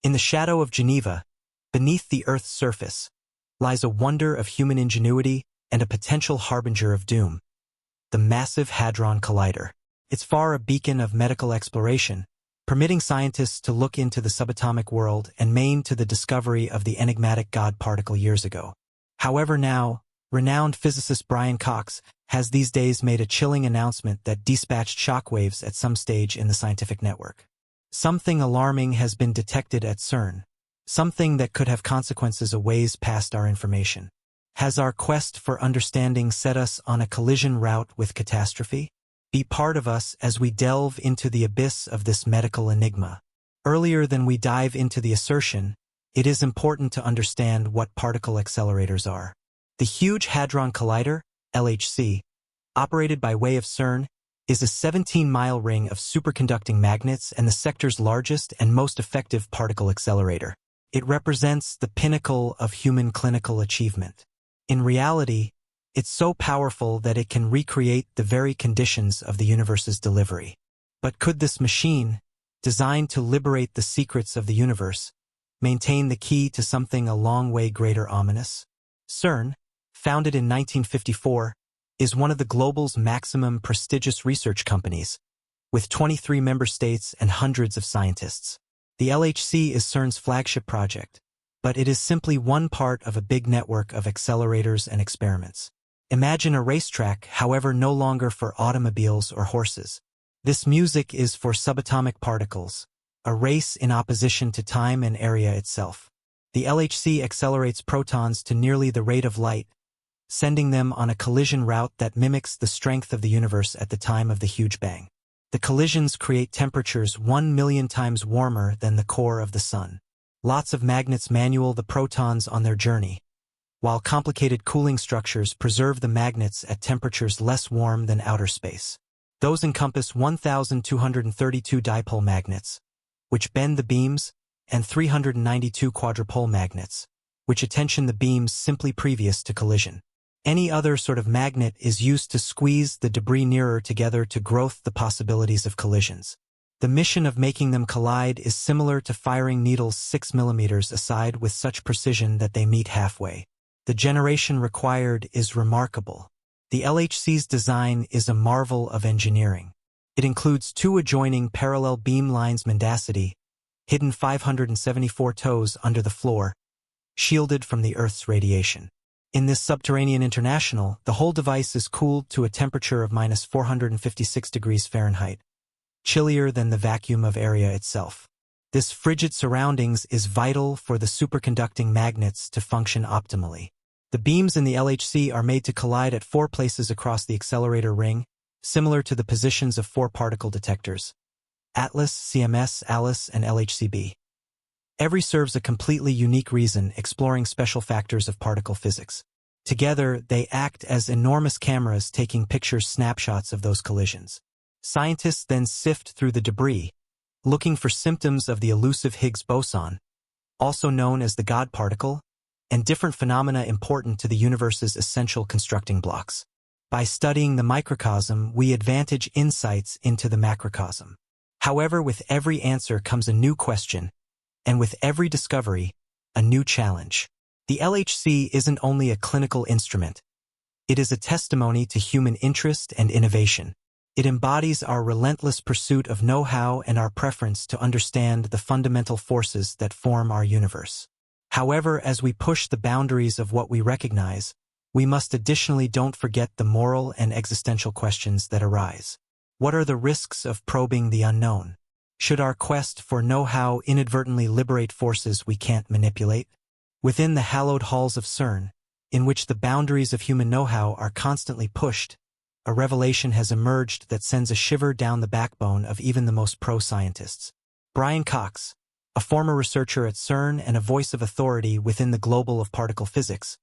In the shadow of Geneva, beneath the Earth's surface, lies a wonder of human ingenuity and a potential harbinger of doom, the massive Hadron Collider. It's far a beacon of medical exploration, permitting scientists to look into the subatomic world and main to the discovery of the enigmatic God particle years ago. However, now, renowned physicist Brian Cox has these days made a chilling announcement that dispatched shockwaves at some stage in the scientific network. Something alarming has been detected at CERN, something that could have consequences a ways past our information. Has our quest for understanding set us on a collision route with catastrophe? Be part of us as we delve into the abyss of this medical enigma. Earlier than we dive into the assertion, it is important to understand what particle accelerators are. The Huge Hadron Collider, LHC, operated by way of CERN, is a 17-mile ring of superconducting magnets and the sector's largest and most effective particle accelerator. It represents the pinnacle of human clinical achievement. In reality, it's so powerful that it can recreate the very conditions of the universe's delivery. But could this machine, designed to liberate the secrets of the universe, maintain the key to something a long way greater ominous? CERN, founded in 1954, is one of the global's maximum prestigious research companies, with 23 member states and hundreds of scientists. The LHC is CERN's flagship project, but it is simply one part of a big network of accelerators and experiments. Imagine a racetrack, however, no longer for automobiles or horses. This music is for subatomic particles, a race in opposition to time and area itself. The LHC accelerates protons to nearly the rate of light, sending them on a collision route that mimics the strength of the universe at the time of the Huge Bang. The collisions create temperatures 1 million times warmer than the core of the sun. Lots of magnets manual the protons on their journey, while complicated cooling structures preserve the magnets at temperatures less warm than outer space. Those encompass 1,232 dipole magnets, which bend the beams, and 392 quadrupole magnets, which attention the beams simply previous to collision. Any other sort of magnet is used to squeeze the debris nearer together to growth the possibilities of collisions. The mission of making them collide is similar to firing needles 6 millimeters aside with such precision that they meet halfway. The generation required is remarkable. The LHC's design is a marvel of engineering. It includes 2 adjoining parallel beam lines mendacity, hidden 574 toes under the floor, shielded from the Earth's radiation. In this subterranean international, the whole device is cooled to a temperature of minus 456 degrees Fahrenheit, chillier than the vacuum of area itself. This frigid surroundings is vital for the superconducting magnets to function optimally. The beams in the LHC are made to collide at 4 places across the accelerator ring, similar to the positions of 4 particle detectors: Atlas, CMS, ALICE, and LHCb. Every serves a completely unique reason, exploring special factors of particle physics. Together, they act as enormous cameras taking pictures snapshots of those collisions. Scientists then sift through the debris, looking for symptoms of the elusive Higgs boson, also known as the God particle, and different phenomena important to the universe's essential constructing blocks. By studying the microcosm, we advantage insights into the macrocosm. However, with every answer comes a new question, and with every discovery, a new challenge. The LHC isn't only a clinical instrument. It is a testimony to human interest and innovation. It embodies our relentless pursuit of know-how and our preference to understand the fundamental forces that form our universe. However, as we push the boundaries of what we recognize, we must additionally don't forget the moral and existential questions that arise. What are the risks of probing the unknown? Should our quest for know-how inadvertently liberate forces we can't manipulate? Within the hallowed halls of CERN, in which the boundaries of human know-how are constantly pushed, a revelation has emerged that sends a shiver down the backbone of even the most pro-scientists. Brian Cox, a former researcher at CERN and a voice of authority within the global of particle physics,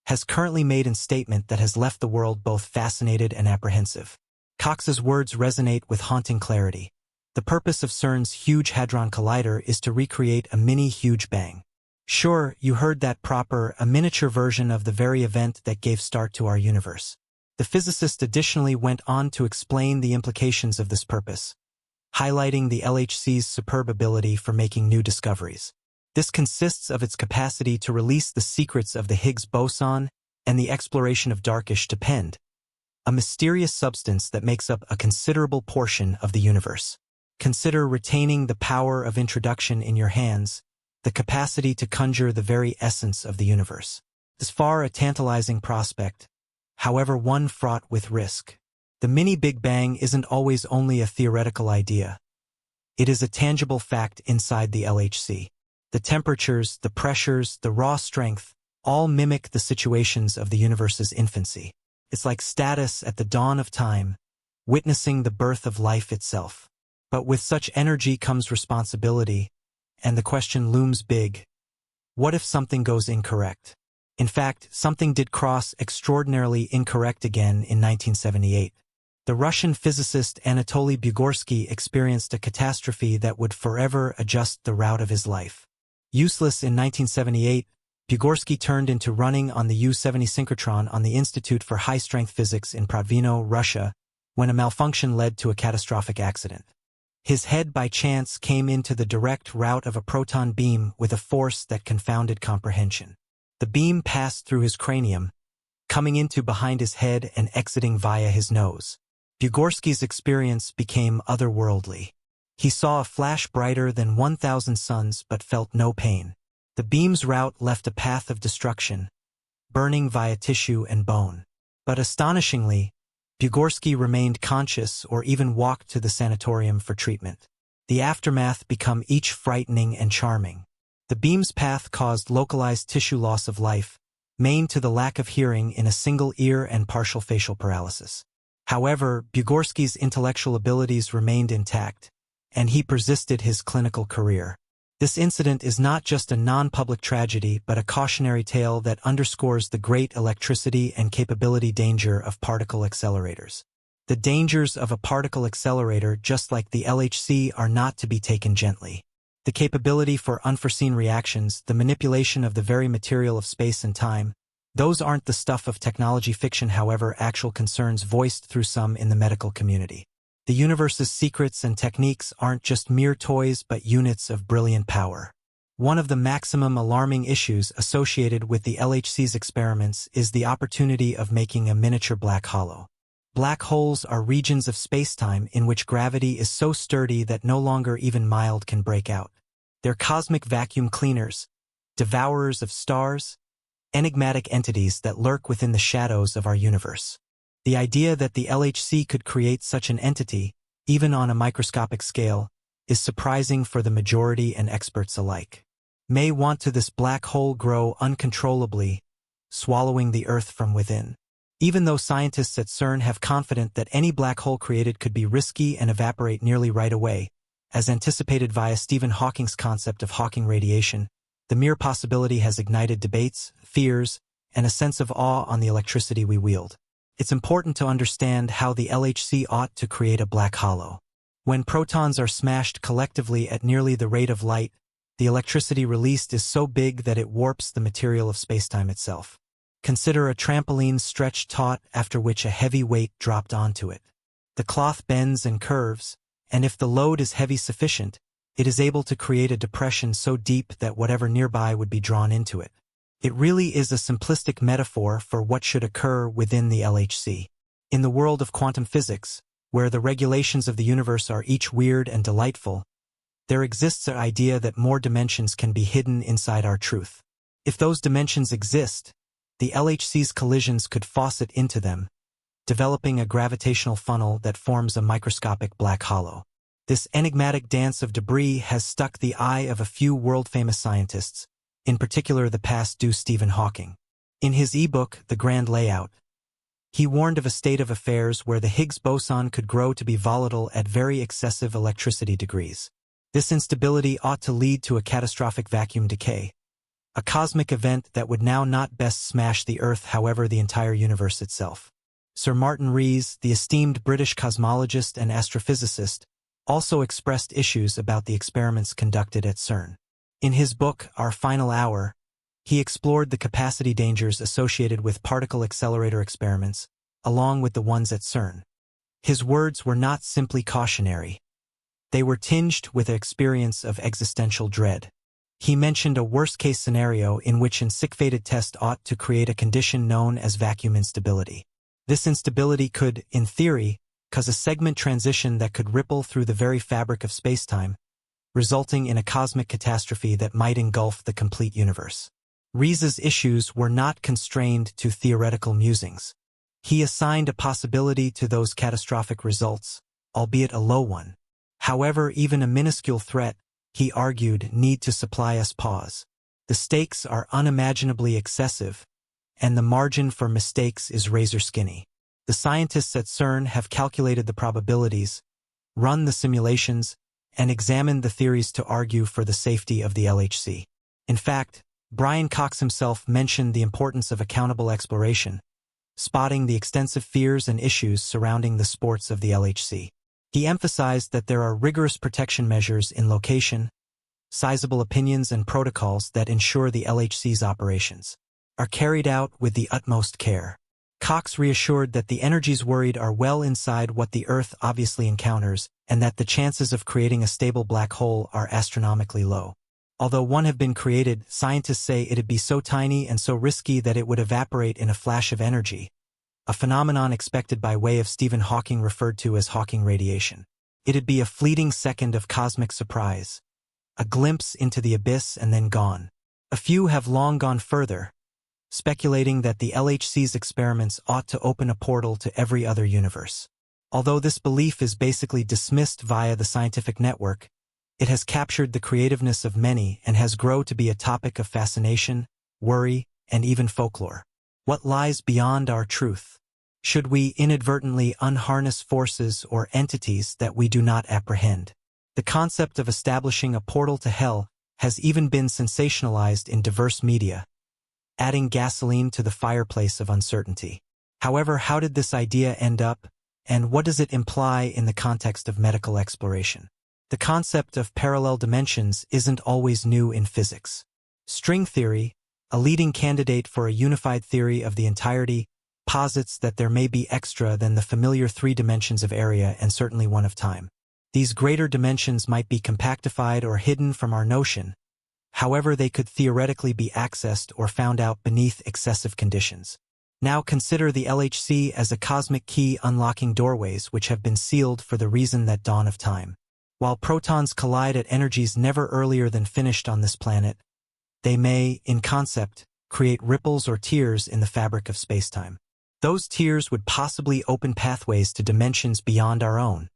has currently made a statement that has left the world both fascinated and apprehensive. Cox's words resonate with haunting clarity. The purpose of CERN's Huge Hadron Collider is to recreate a mini Huge Bang. Sure, you heard that proper, a miniature version of the very event that gave start to our universe. The physicist additionally went on to explain the implications of this purpose, highlighting the LHC's superb ability for making new discoveries. This consists of its capacity to release the secrets of the Higgs boson and the exploration of darkish depend, a mysterious substance that makes up a considerable portion of the universe. Consider retaining the power of introduction in your hands, the capacity to conjure the very essence of the universe. This far a tantalizing prospect, however one fraught with risk. The mini-Big Bang isn't always only a theoretical idea. It is a tangible fact inside the LHC. The temperatures, the pressures, the raw strength, all mimic the situations of the universe's infancy. It's like status at the dawn of time, witnessing the birth of life itself. But with such energy comes responsibility, and the question looms big. What if something goes incorrect? In fact, something did cross extraordinarily incorrect again in 1978. The Russian physicist Anatoly Bugorsky experienced a catastrophe that would forever adjust the route of his life. Useless in 1978, Bugorsky turned into running on the U-70 synchrotron on the Institute for High-Strength Physics in Protvino, Russia, when a malfunction led to a catastrophic accident. His head by chance came into the direct route of a proton beam with a force that confounded comprehension. The beam passed through his cranium, coming into behind his head and exiting via his nose. Bugorsky's experience became otherworldly. He saw a flash brighter than 1,000 suns but felt no pain. The beam's route left a path of destruction, burning via tissue and bone. But astonishingly, Bugorsky remained conscious or even walked to the sanatorium for treatment. The aftermath became each frightening and charming. The beam's path caused localized tissue loss of life, main to the lack of hearing in a single ear and partial facial paralysis. However, Bugorsky's intellectual abilities remained intact, and he persisted his clinical career. This incident is not just a non-public tragedy but a cautionary tale that underscores the great electricity and capability danger of particle accelerators. The dangers of a particle accelerator, just like the LHC, are not to be taken gently. The capability for unforeseen reactions, the manipulation of the very material of space and time, those aren't the stuff of technology fiction, however, actual concerns voiced through some in the medical community. The universe's secrets and techniques aren't just mere toys but units of brilliant power. One of the maximum alarming issues associated with the LHC's experiments is the opportunity of making a miniature black hollow. Black holes are regions of spacetime in which gravity is so sturdy that no longer even mild can break out. They're cosmic vacuum cleaners, devourers of stars, enigmatic entities that lurk within the shadows of our universe. The idea that the LHC could create such an entity, even on a microscopic scale, is surprising for the majority and experts alike. May want to this black hole grow uncontrollably, swallowing the Earth from within. Even though scientists at CERN have confidence that any black hole created could be risky and evaporate nearly right away, as anticipated via Stephen Hawking's concept of Hawking radiation, the mere possibility has ignited debates, fears, and a sense of awe on the electricity we wield. It's important to understand how the LHC ought to create a black hollow. When protons are smashed collectively at nearly the rate of light, the electricity released is so big that it warps the material of spacetime itself. Consider a trampoline stretched taut after which a heavy weight dropped onto it. The cloth bends and curves, and if the load is heavy sufficient, it is able to create a depression so deep that whatever nearby would be drawn into it. It really is a simplistic metaphor for what should occur within the LHC. In the world of quantum physics, where the regulations of the universe are each weird and delightful, there exists an idea that more dimensions can be hidden inside our truth. If those dimensions exist, the LHC's collisions could faucet into them, developing a gravitational funnel that forms a microscopic black hollow. This enigmatic dance of debris has struck the eye of a few world-famous scientists, in particular the past due Stephen Hawking. In his e-book, The Grand Layout, he warned of a state of affairs where the Higgs boson could grow to be volatile at very excessive electricity degrees. This instability ought to lead to a catastrophic vacuum decay, a cosmic event that would now not best smash the Earth, however the entire universe itself. Sir Martin Rees, the esteemed British cosmologist and astrophysicist, also expressed issues about the experiments conducted at CERN. In his book, Our Final Hour, he explored the capacity dangers associated with particle accelerator experiments, along with the ones at CERN. His words were not simply cautionary. They were tinged with an experience of existential dread. He mentioned a worst-case scenario in which an captivated test ought to create a condition known as vacuum instability. This instability could, in theory, cause a segment transition that could ripple through the very fabric of spacetime, resulting in a cosmic catastrophe that might engulf the complete universe. Ries's issues were not constrained to theoretical musings. He assigned a possibility to those catastrophic results, albeit a low one. However, even a minuscule threat, he argued, need to supply us pause. The stakes are unimaginably excessive, and the margin for mistakes is razor-skinny. The scientists at CERN have calculated the probabilities, run the simulations, and examined the theories to argue for the safety of the LHC. In fact, Brian Cox himself mentioned the importance of accountable exploration, spotting the extensive fears and issues surrounding the sports of the LHC. He emphasized that there are rigorous protection measures in location, sizable opinions and protocols that ensure the LHC's operations are carried out with the utmost care. Cox reassured that the energies worried are well inside what the Earth obviously encounters, and that the chances of creating a stable black hole are astronomically low. Although one have been created, scientists say it'd be so tiny and so risky that it would evaporate in a flash of energy, a phenomenon expected by way of Stephen Hawking referred to as Hawking radiation. It'd be a fleeting second of cosmic surprise, a glimpse into the abyss and then gone. A few have long gone further, speculating that the LHC's experiments ought to open a portal to every other universe. Although this belief is basically dismissed via the scientific network, it has captured the creativeness of many and has grown to be a topic of fascination, worry, and even folklore. What lies beyond our truth? Should we inadvertently unharness forces or entities that we do not apprehend? The concept of establishing a portal to hell has even been sensationalized in diverse media, adding gasoline to the fireplace of uncertainty. However, how did this idea end up, and what does it imply in the context of medical exploration? The concept of parallel dimensions isn't always new in physics. String theory, a leading candidate for a unified theory of the entirety, posits that there may be extra than the familiar 3 dimensions of area and certainly one of time. These greater dimensions might be compactified or hidden from our notion. However, they could theoretically be accessed or found out beneath excessive conditions. Now consider the LHC as a cosmic key unlocking doorways which have been sealed for the reason that dawn of time. While protons collide at energies never earlier than finished on this planet, they may, in concept, create ripples or tears in the fabric of spacetime. Those tears would possibly open pathways to dimensions beyond our own,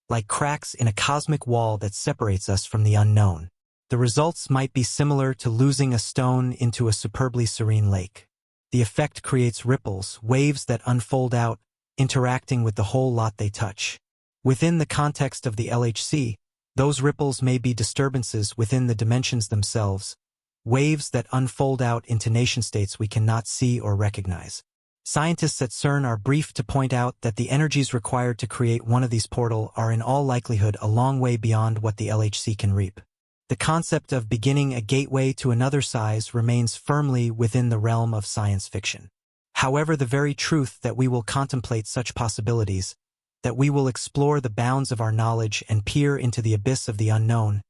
like cracks in a cosmic wall that separates us from the unknown. The results might be similar to losing a stone into a superbly serene lake. The effect creates ripples, waves that unfold out, interacting with the whole lot they touch. Within the context of the LHC, those ripples may be disturbances within the dimensions themselves, waves that unfold out into nation-states we cannot see or recognize. Scientists at CERN are briefed to point out that the energies required to create one of these portals are in all likelihood a long way beyond what the LHC can reap. The concept of beginning a gateway to another size remains firmly within the realm of science fiction. However, the very truth that we will contemplate such possibilities, that we will explore the bounds of our knowledge and peer into the abyss of the unknown,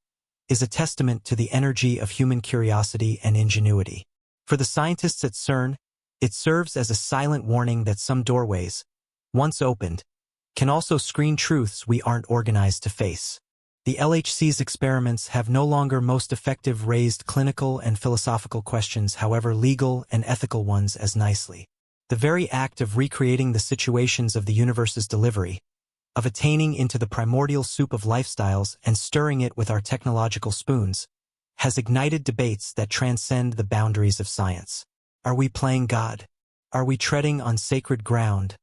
is a testament to the energy of human curiosity and ingenuity. For the scientists at CERN, it serves as a silent warning that some doorways, once opened, can also screen truths we aren't organized to face. The LHC's experiments have no longer most effective raised clinical and philosophical questions, however legal and ethical ones as nicely. The very act of recreating the situations of the universe's delivery, of attaining into the primordial soup of lifestyles and stirring it with our technological spoons, has ignited debates that transcend the boundaries of science. Are we playing God? Are we treading on sacred ground,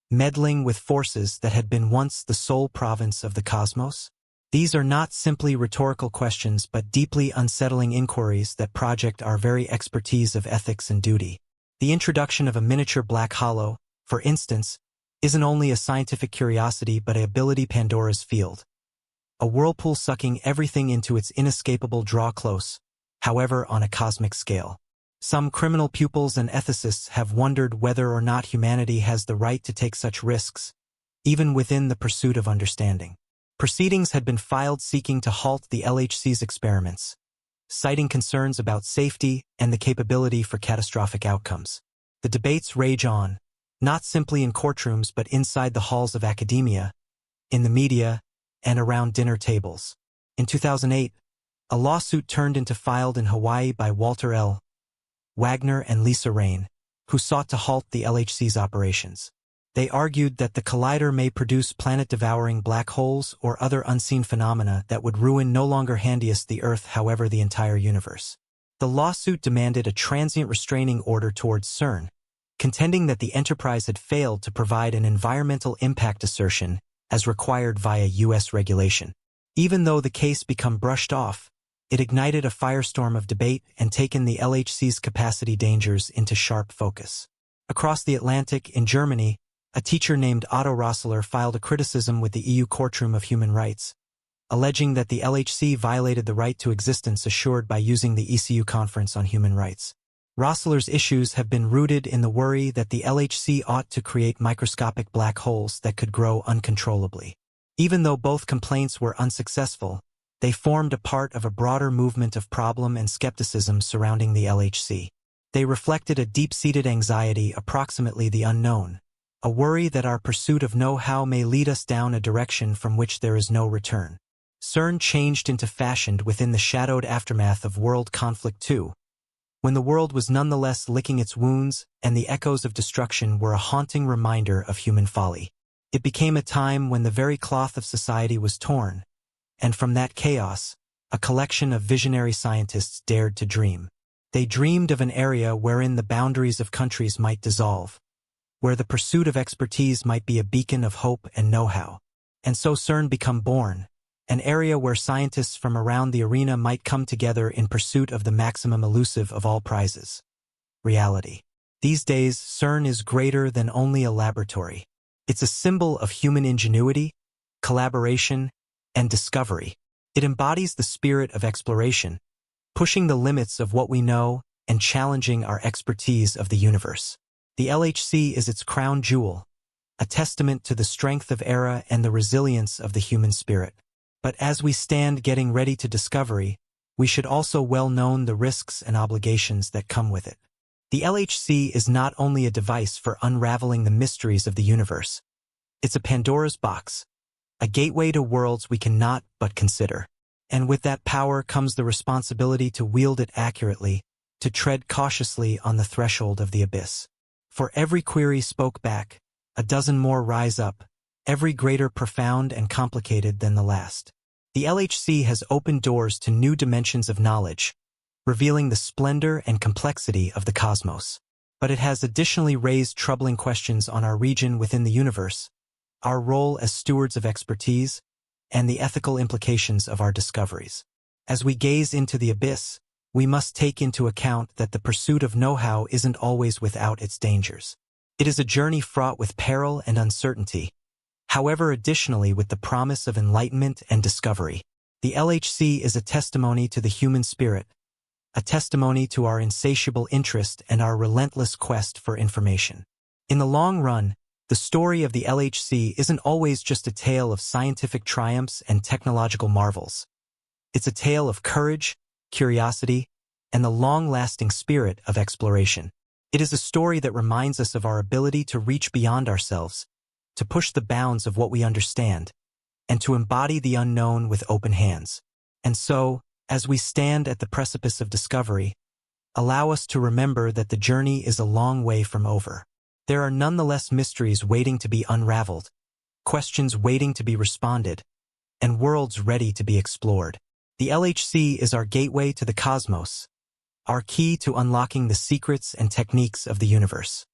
meddling with forces that had been once the sole province of the cosmos? These are not simply rhetorical questions but deeply unsettling inquiries that project our very expertise of ethics and duty. The introduction of a miniature black hollow, for instance, isn't only a scientific curiosity but an ability Pandora's field, a whirlpool sucking everything into its inescapable draw close, however on a cosmic scale. Some criminal pupils and ethicists have wondered whether or not humanity has the right to take such risks, even within the pursuit of understanding. Proceedings had been filed seeking to halt the LHC's experiments, citing concerns about safety and the capability for catastrophic outcomes. The debates rage on, not simply in courtrooms but inside the halls of academia, in the media, and around dinner tables. In 2008, a lawsuit filed in Hawaii by Walter L. Wagner and Lisa Rain, who sought to halt the LHC's operations. They argued that the collider may produce planet-devouring black holes or other unseen phenomena that would ruin no longer handiest the Earth, however the entire universe. The lawsuit demanded a transient restraining order towards CERN, contending that the enterprise had failed to provide an environmental impact assertion as required via U.S. regulation. Even though the case became brushed off, it ignited a firestorm of debate and taken the LHC's capacity dangers into sharp focus. Across the Atlantic, in Germany, a teacher named Otto Rosseler filed a criticism with the EU Courtroom of Human Rights, alleging that the LHC violated the right to existence assured by using the ECU Conference on Human Rights. Rosseler's issues have been rooted in the worry that the LHC ought to create microscopic black holes that could grow uncontrollably. Even though both complaints were unsuccessful, they formed a part of a broader movement of problem and skepticism surrounding the LHC. They reflected a deep-seated anxiety approximately the unknown, a worry that our pursuit of know-how may lead us down a direction from which there is no return. CERN changed into fashion within the shadowed aftermath of World Conflict II, when the world was nonetheless licking its wounds and the echoes of destruction were a haunting reminder of human folly. It became a time when the very cloth of society was torn, and from that chaos, a collection of visionary scientists dared to dream. They dreamed of an area wherein the boundaries of countries might dissolve, where the pursuit of expertise might be a beacon of hope and know-how. And so CERN became born, an area where scientists from around the arena might come together in pursuit of the maximum elusive of all prizes: reality. These days, CERN is greater than only a laboratory. It's a symbol of human ingenuity, collaboration, and discovery. It embodies the spirit of exploration, pushing the limits of what we know and challenging our expertise of the universe. The LHC is its crown jewel, a testament to the strength of era and the resilience of the human spirit. But as we stand getting ready to discovery, we should also well know the risks and obligations that come with it. The LHC is not only a device for unraveling the mysteries of the universe. It's a Pandora's box, a gateway to worlds we cannot but consider. And with that power comes the responsibility to wield it accurately, to tread cautiously on the threshold of the abyss. For every query spoke back, a dozen more rise up, every greater profound and complicated than the last. The LHC has opened doors to new dimensions of knowledge, revealing the splendor and complexity of the cosmos. But it has additionally raised troubling questions on our region within the universe, our role as stewards of expertise, and the ethical implications of our discoveries. As we gaze into the abyss, we must take into account that the pursuit of know-how isn't always without its dangers. It is a journey fraught with peril and uncertainty, however additionally with the promise of enlightenment and discovery. The LHC is a testimony to the human spirit, a testimony to our insatiable interest and our relentless quest for information. In the long run, the story of the LHC isn't always just a tale of scientific triumphs and technological marvels. It's a tale of courage, curiosity, and the long-lasting spirit of exploration. It is a story that reminds us of our ability to reach beyond ourselves, to push the bounds of what we understand, and to embody the unknown with open hands. And so, as we stand at the precipice of discovery, allow us to remember that the journey is a long way from over. There are nonetheless mysteries waiting to be unraveled, questions waiting to be responded, and worlds ready to be explored. The LHC is our gateway to the cosmos, our key to unlocking the secrets and techniques of the universe.